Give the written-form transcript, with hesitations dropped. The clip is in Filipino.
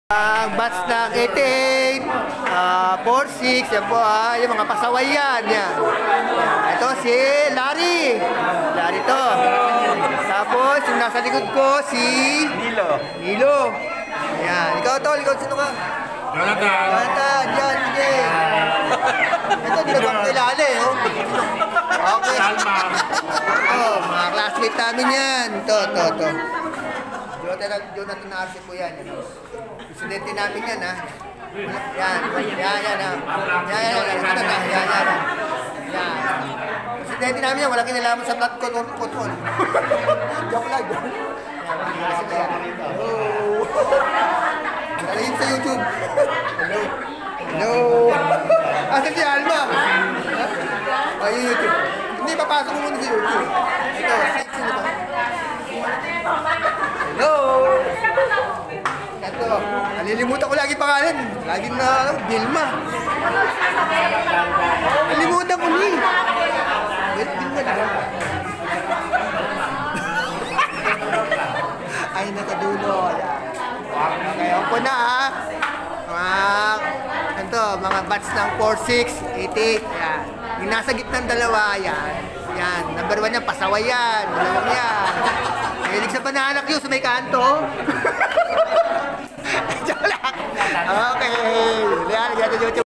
Ang batch ng 88, 46, yan po yung mga pasaway yan. Ito si Larry. Larry to. Tapos yung nasa likod ko si Nilo. Ayan, ikaw tol, ikaw sino ka? Jonathan, yan, sige. Ito, di na ba kilala eh. Okay. Mga classmate namin yan. Ito. Jonathan Arce po yan. Presidente namin yan, ha? Yan. Presidente namin yan, walang kinalaman sa blood control. Joke lang. Nalayin sa YouTube. Hello. Asan si Alma? Yung YouTube. Hindi, papasok mo muna sa YouTube. Ito, sino ba? Hello. Ito, nalilimutan ko lagi pangalan. Lagi na, Vilma. Nalimutan ko ni. Wait, Vilma na. Ay, nakadulo. Okay, ako na ha. Mga batch ng 46, 88. Yan. Yung nasa gitnang dalawa, yan. Yan, number 1 yan, pasaway yan. Dalawang yan. Mahilig sa banana Q sa may kanto. Okay. Yan, YouTube.